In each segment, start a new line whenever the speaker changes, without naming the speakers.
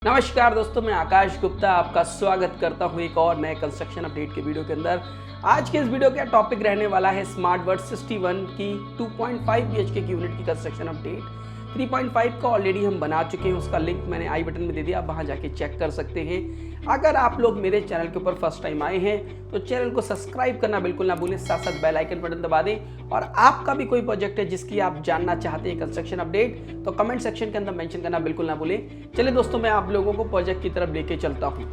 नमस्कार दोस्तों, मैं आकाश गुप्ता आपका स्वागत करता हूं एक और नए कंस्ट्रक्शन अपडेट के वीडियो के अंदर। आज के इस वीडियो का टॉपिक रहने वाला है स्मार्ट वर्ड 61 की 2.5 BHK की यूनिट की कंस्ट्रक्शन अपडेट। 3.5 का ऑलरेडी हम बना चुके हैं, उसका लिंक मैंने आई बटन में दे दिया, आप वहां जाके चेक कर सकते हैं। अगर आप लोग मेरे चैनल के ऊपर फर्स्ट टाइम आए हैं तो चैनल को सब्सक्राइब करना बिल्कुल ना भूलें, साथ साथ बेल आइकन बटन दबा दें। और आपका भी कोई प्रोजेक्ट है जिसकी आप जानना चाहते हैं कंस्ट्रक्शन अपडेट, तो कमेंट सेक्शन के अंदर मेंशन करना बिल्कुल ना भूलें। चलिए दोस्तों, मैं आप लोगों को प्रोजेक्ट की तरफ लेके चलता हूं।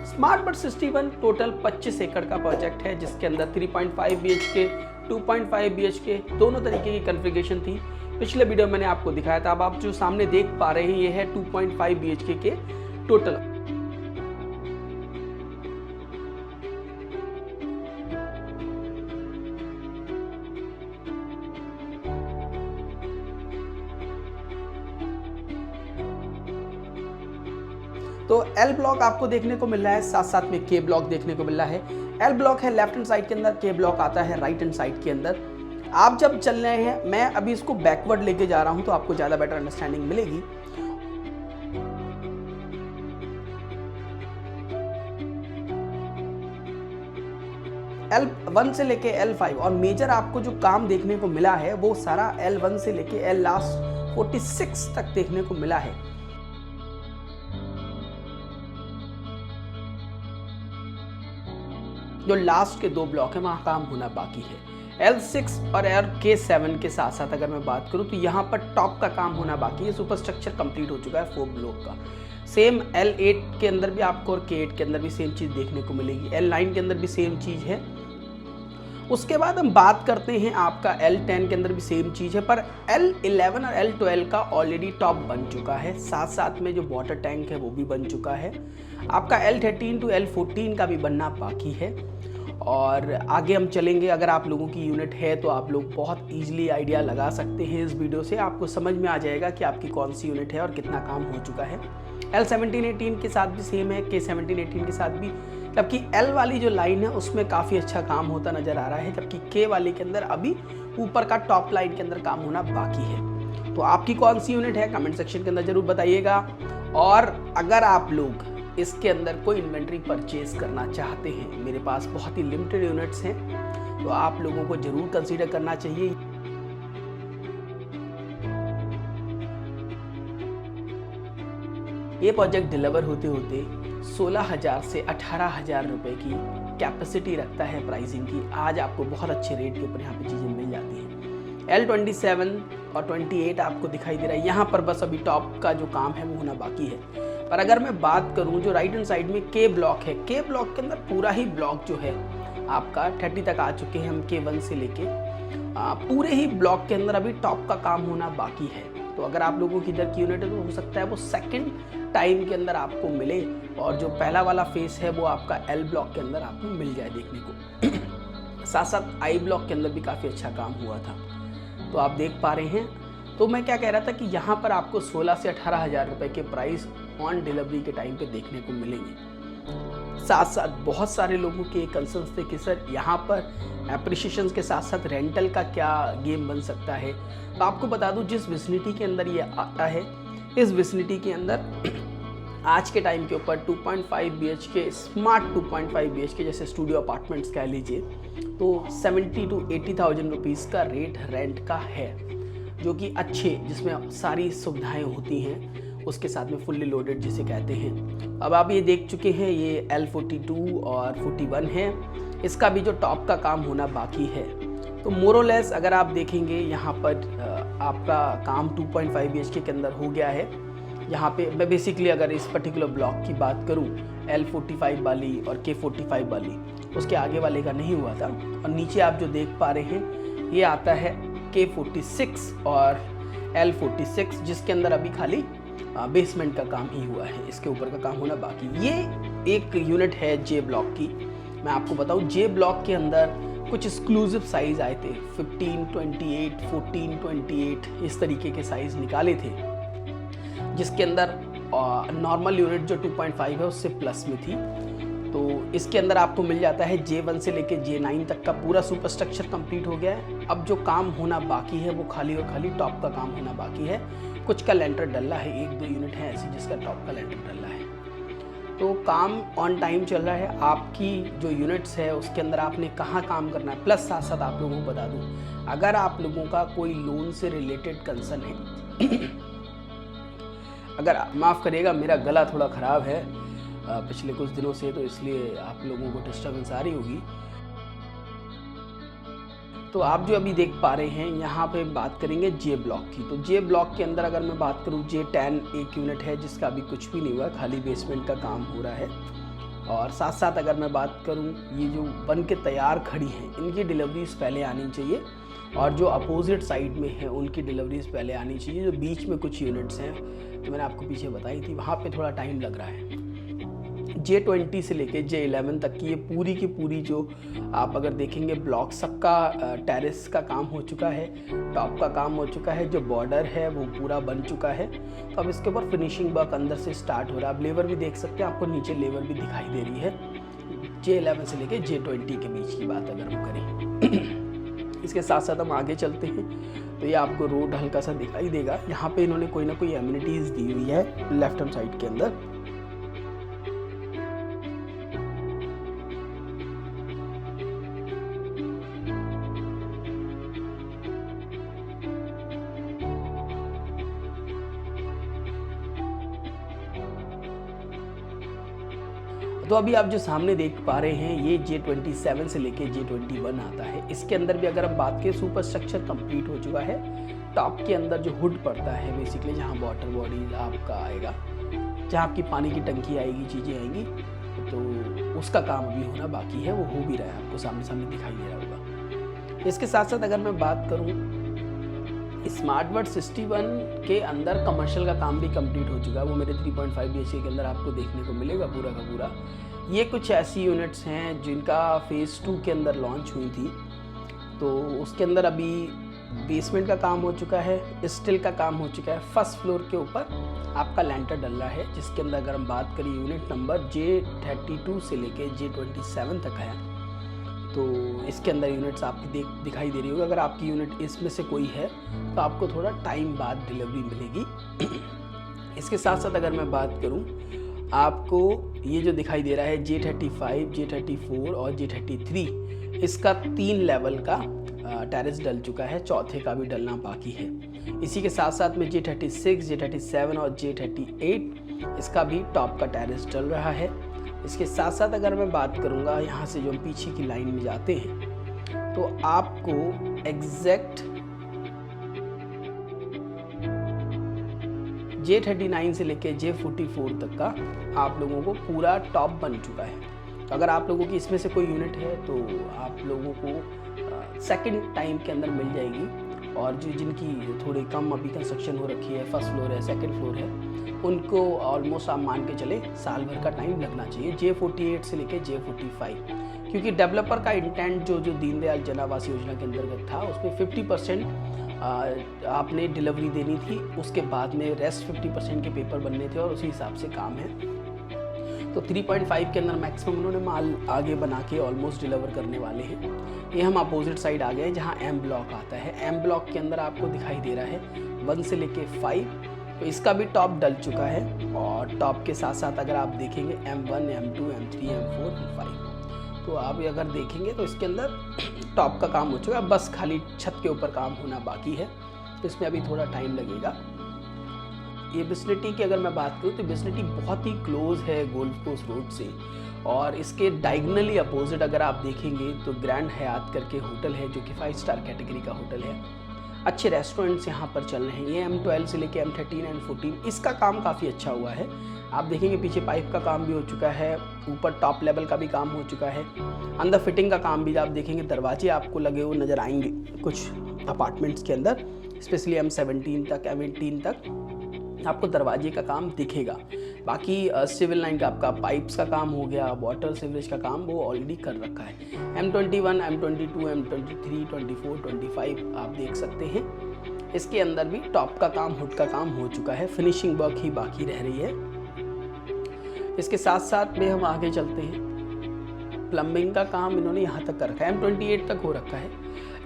स्मार्ट वर्ड 61 टोटल 25 एकड़ का प्रोजेक्ट है, जिसके अंदर 3.5 BHK 2.5 BHK दोनों तरीके की कॉन्फ़िगरेशन थी। पिछले वीडियो मैंने आपको दिखाया था। अब आप जो सामने देख पा रहे हैं ये है 2.5 BHK के टोटल। तो एल ब्लॉक आपको देखने को मिल रहा है, साथ साथ में के ब्लॉक देखने को मिल रहा है। एल ब्लॉक है लेफ्ट हैंड साइड के अंदर, के ब्लॉक आता है राइट हैंड साइड के अंदर। आप जब चल रहे हैं, मैं अभी इसको बैकवर्ड लेके जा रहा हूं तो आपको ज्यादा बेटर अंडरस्टैंडिंग मिलेगी। L1 से लेके L5 और मेजर आपको जो काम देखने को मिला है वो सारा L1 से लेके L लास्ट 46 तक देखने को मिला है। जो लास्ट के दो ब्लॉक है वहां काम होना बाकी है। L6 और K7 के साथ साथ अगर मैं बात करूं तो यहाँ पर टॉप का काम होना बाकी है। सुपर स्ट्रक्चर कंप्लीट हो चुका है 4 ब्लॉक का। सेम L8 के अंदर भी आपको और K8 के अंदर भी सेम चीज़ देखने को मिलेगी। L9 के अंदर भी सेम चीज़ है। उसके बाद हम बात करते हैं आपका L10 के अंदर भी सेम चीज़ है, पर L11 और L12 का ऑलरेडी टॉप बन चुका है। साथ साथ में जो वाटर टैंक है वो भी बन चुका है। आपका L13 टू L14 का भी बनना बाकी है। और आगे हम चलेंगे। अगर आप लोगों की यूनिट है तो आप लोग बहुत ईजिली आइडिया लगा सकते हैं। इस वीडियो से आपको समझ में आ जाएगा कि आपकी कौन सी यूनिट है और कितना काम हो चुका है। L17-18 के साथ भी सेम है, K17-18 के साथ भी। जबकि L वाली जो लाइन है उसमें काफ़ी अच्छा काम होता नज़र आ रहा है, जबकि K वाली के अंदर अभी ऊपर का टॉप लाइन के अंदर काम होना बाकी है। तो आपकी कौन सी यूनिट है कमेंट सेक्शन के अंदर ज़रूर बताइएगा। और अगर आप लोग इसके अंदर कोई इन्वेंट्री परचेज करना चाहते हैं, मेरे पास बहुत ही लिमिटेड यूनिट्स हैं, तो आप लोगों को ज़रूर कंसीडर करना चाहिए। ये प्रोजेक्ट डिलीवर होते होते 16,000 से 18,000 रुपए की कैपेसिटी रखता है प्राइसिंग की। आज आपको बहुत अच्छे रेट के ऊपर यहाँ पे चीज़ें मिल जाती हैं। L27 और 28 आपको दिखाई दे रहा है। यहाँ पर बस अभी टॉप का जो काम है वो होना बाकी है। पर अगर मैं बात करूँ जो राइट हैंड साइड में के ब्लॉक है, के ब्लॉक के अंदर पूरा ही ब्लॉक जो है आपका 30 तक आ चुके हैं हम K1 से लेके। पूरे ही ब्लॉक के अंदर अभी टॉप का काम होना बाकी है। तो अगर आप लोगों की इधर की यूनिट है तो हो सकता है वो सेकंड टाइम के अंदर आपको मिले, और जो पहला वाला फेस है वो आपका L ब्लॉक के अंदर आपको मिल जाए देखने को। साथ साथ I ब्लॉक के अंदर भी काफ़ी अच्छा काम हुआ था, तो आप देख पा रहे हैं। तो मैं क्या कह रहा था कि यहाँ पर आपको 16 से 18,000 रुपए के प्राइस ऑन डिलीवरी के टाइम पे देखने को मिलेंगे। साथ साथ बहुत सारे लोगों के कंसर्न्स थे कि सर यहाँ पर एप्रिशिएशन के साथ साथ रेंटल का क्या गेम बन सकता है। तो आपको बता दूं, जिस विसिनिटी के अंदर ये आता है, इस विसिनिटी के अंदर आज के टाइम के ऊपर 2.5 BHK स्मार्ट 2.5 BHK जैसे स्टूडियो अपार्टमेंट्स कह लीजिए तो 70 to 80,000 रुपीज़ का रेट रेंट का है, जो कि अच्छे, जिसमें सारी सुविधाएं होती हैं, उसके साथ में फुल्ली लोडेड जिसे कहते हैं। अब आप ये देख चुके हैं, ये L42 और 41 है। इसका भी जो टॉप का काम होना बाकी है। तो मोरोलेस अगर आप देखेंगे यहाँ पर आपका काम 2.5 BHK के अंदर हो गया है। यहाँ पे मैं बेसिकली अगर इस पर्टिकुलर ब्लॉक की बात करूँ, L45 वाली और K45 वाली, उसके आगे वाले का नहीं हुआ था। और नीचे आप जो देख पा रहे हैं ये आता है K46 और L46, जिसके अंदर अभी खाली बेसमेंट का काम ही हुआ है, इसके ऊपर का काम होना बाकी। ये एक यूनिट है J ब्लॉक की। मैं आपको बताऊं, J ब्लॉक के अंदर कुछ एक्सक्लूसिव साइज आए थे, 15, 28, 14, 28 इस तरीके के साइज निकाले थे, जिसके अंदर नॉर्मल यूनिट जो 2.5 है उससे प्लस में थी। तो इसके अंदर आपको मिल जाता है J1 से लेके J9 तक का पूरा सुपर स्ट्रक्चर कंप्लीट हो गया है। अब जो काम होना बाकी है वो खाली और खाली टॉप का काम होना बाकी है। कुछ का लेंटर डला है, 1-2 यूनिट है ऐसी जिसका टॉप का लेंटर डला है। तो काम ऑन टाइम चल रहा है। आपकी जो यूनिट्स है उसके अंदर आपने कहाँ काम करना है, प्लस साथ साथ आप लोगों को बता दूँ, अगर आप लोगों का कोई लोन से रिलेटेड कंसर्न है अगर माफ़ करिएगा मेरा गला थोड़ा ख़राब है पिछले कुछ दिनों से, तो इसलिए आप लोगों को डिस्टर्बेंस आ रही होगी। तो आप जो अभी देख पा रहे हैं यहाँ पे बात करेंगे J ब्लॉक की। तो J ब्लॉक के अंदर अगर मैं बात करूँ J10 एक यूनिट है जिसका अभी कुछ भी नहीं हुआ, खाली बेसमेंट का काम हो रहा है। और साथ साथ अगर मैं बात करूँ ये जो बन के तैयार खड़ी हैं इनकी डिलीवरीज पहले आनी चाहिए, और जो अपोजिट साइड में है उनकी डिलीवरीज पहले आनी चाहिए। जो बीच में कुछ यूनिट्स हैं जो मैंने आपको पीछे बताई थी वहाँ पे थोड़ा टाइम लग रहा है। J20 से लेके J11 तक की ये पूरी की पूरी जो आप अगर देखेंगे ब्लॉक सबका टेरेस का काम हो चुका है, टॉप का काम हो चुका है, जो बॉर्डर है वो पूरा बन चुका है। तो अब इसके ऊपर फिनिशिंग वर्क अंदर से स्टार्ट हो रहा है। आप लेबर भी देख सकते हैं, आपको नीचे लेबर भी दिखाई दे रही है। J11 से लेके J20 के बीच की बात अगर हम करें इसके साथ साथ हम आगे चलते हैं तो ये आपको रोड हल्का सा दिखाई देगा। यहाँ पे इन्होंने कोई ना कोई एमिनिटीज़ दी हुई है लेफ्ट हैंड साइड के अंदर। तो अभी आप जो सामने देख पा रहे हैं ये J27 से लेके J21 आता है। इसके अंदर भी अगर हम बात करें सुपर स्ट्रक्चर कंप्लीट हो चुका है। टॉप के अंदर जो हुड पड़ता है बेसिकली जहाँ वाटर बॉडी आपका आएगा, जहाँ आपकी पानी की टंकी आएगी, चीज़ें आएंगी, तो उसका काम अभी होना बाकी है। वो हो भी रहा है, आपको सामने सामने दिखाई दे रहा होगा। इसके साथ साथ अगर मैं बात करूँ स्मार्ट वर्ड 61 के अंदर कमर्शियल का काम भी कंप्लीट हो चुका है। वो मेरे 3.5 BHK के अंदर आपको देखने को मिलेगा पूरा का पूरा। ये कुछ ऐसी यूनिट्स हैं जिनका फेज़ 2 के अंदर लॉन्च हुई थी। तो उसके अंदर अभी बेसमेंट का काम हो चुका है, स्टील का काम हो चुका है। फर्स्ट फ्लोर के ऊपर आपका लेंटर डल रहा है, जिसके अंदर अगर हम बात करें यूनिट नंबर J32 से लेके J27 तक है। तो इसके अंदर यूनिट्स आपकी दिखाई दे रही होगी। अगर आपकी यूनिट इसमें से कोई है तो आपको थोड़ा टाइम बाद डिलीवरी मिलेगी। इसके साथ साथ अगर मैं बात करूं, आपको ये जो दिखाई दे रहा है J35, J34 और J33, इसका 3 लेवल का टेरेस डल चुका है, चौथे का भी डलना बाकी है। इसी के साथ साथ में J36, J37 और J38 इसका भी टॉप का टेरेस डल रहा है। इसके साथ साथ अगर मैं बात करूंगा यहाँ से जो हम पीछे की लाइन में जाते हैं तो आपको एग्जैक्ट J39 से लेके J44 तक का आप लोगों को पूरा टॉप बन चुका है। तो अगर आप लोगों की इसमें से कोई यूनिट है तो आप लोगों को सेकंड टाइम के अंदर मिल जाएगी। और जो जिनकी थोड़ी कम अभी कंस्ट्रक्शन हो रखी है, फर्स्ट फ्लोर है, सेकंड फ्लोर है, उनको ऑलमोस्ट आप मान के चले साल भर का टाइम लगना चाहिए J48 से लेके J45, क्योंकि डेवलपर का इंटेंट जो दीनदयाल जन आवास योजना के अंतर्गत था उसमें 50% आपने डिलीवरी देनी थी, उसके बाद में रेस्ट 50% के पेपर बनने थे और उसी हिसाब से काम है। तो 3.5 के अंदर मैक्सिमम उन्होंने माल आगे बना के ऑलमोस्ट डिलीवर करने वाले हैं। ये हम अपोजिट साइड आ गए हैं जहाँ M ब्लॉक आता है। M ब्लॉक के अंदर आपको दिखाई दे रहा है 1 से लेके 5, तो इसका भी टॉप डल चुका है। और टॉप के साथ साथ अगर आप देखेंगे M1, M2, M3, M4, M5, तो आप अगर देखेंगे तो इसके अंदर टॉप का काम हो चुका है, बस खाली छत के ऊपर काम होना बाकी है। तो इसमें अभी थोड़ा टाइम लगेगा। ये विसिनिटी की अगर मैं बात करूँ तो विसिनिटी बहुत ही क्लोज है गोल्फ कोर्स रोड से, और इसके डायगनली अपोजिट अगर आप देखेंगे तो ग्रैंड हयात करके होटल है जो कि 5 स्टार कैटेगरी का होटल है। अच्छे रेस्टोरेंट्स यहाँ पर चल रहे हैं। ये M12 से लेके M13 एंड 14 इसका काम काफ़ी अच्छा हुआ है। आप देखेंगे पीछे पाइप का काम भी हो चुका है, ऊपर टॉप लेवल का भी काम हो चुका है, अंदर फिटिंग का काम भी आप देखेंगे। दरवाजे आपको लगे हुए नज़र आएंगे कुछ अपार्टमेंट्स के अंदर, स्पेशली M17 तक, M18 तक आपको दरवाजे का काम दिखेगा। बाकी सिविल लाइन का आपका पाइप्स का काम हो गया, वाटर सीवरेज का काम वो ऑलरेडी कर रखा है। M21, M22, M23, 24, 25 आप देख सकते हैं। इसके अंदर भी टॉप का काम, हुड का काम हो चुका है, फिनिशिंग वर्क ही बाकी रह रही है। इसके साथ साथ में हम आगे चलते हैं प्लम्बिंग का काम इन्होंने यहाँ तक कर रखा है, M28 तक हो रखा है,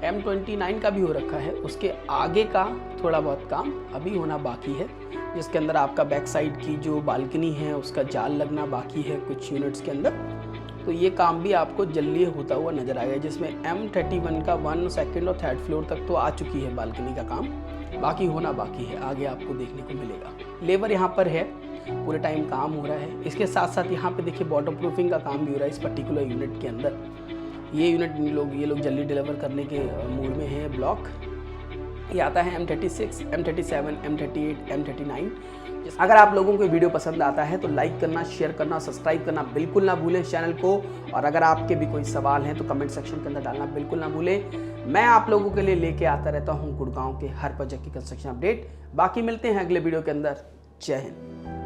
M29 का भी हो रखा है। उसके आगे का थोड़ा बहुत काम अभी होना बाकी है, जिसके अंदर आपका बैक साइड की जो बालकनी है उसका जाल लगना बाकी है कुछ यूनिट्स के अंदर। तो ये काम भी आपको जल्दी होता हुआ नज़र आएगा, जिसमें M31 का 1, 2 और 3rd फ्लोर तक तो आ चुकी है बालकनी का काम, बाकी होना बाकी है, आगे आपको देखने को मिलेगा। लेबर यहाँ पर है, पूरे टाइम काम हो रहा है। इसके साथ साथ यहाँ पे देखिए वाटर प्रूफिंग का काम भी हो रहा है इस पर्टिकुलर यूनिट के अंदर। ये यूनिट ये लोग जल्दी डिलीवर करने के मूड में है। ब्लॉक ये आता है M36, M37, M38, M39। अगर आप लोगों को वीडियो पसंद आता है तो लाइक करना, शेयर करना, सब्सक्राइब करना बिल्कुल ना भूलें चैनल को। और अगर आपके भी कोई सवाल हैं तो कमेंट सेक्शन के अंदर डालना बिल्कुल ना भूलें। मैं आप लोगों के लिए लेके आता रहता हूँ गुड़गांव के हर प्रोजेक्ट की कंस्ट्रक्शन अपडेट। बाकी मिलते हैं अगले वीडियो के अंदर। जय हिंद।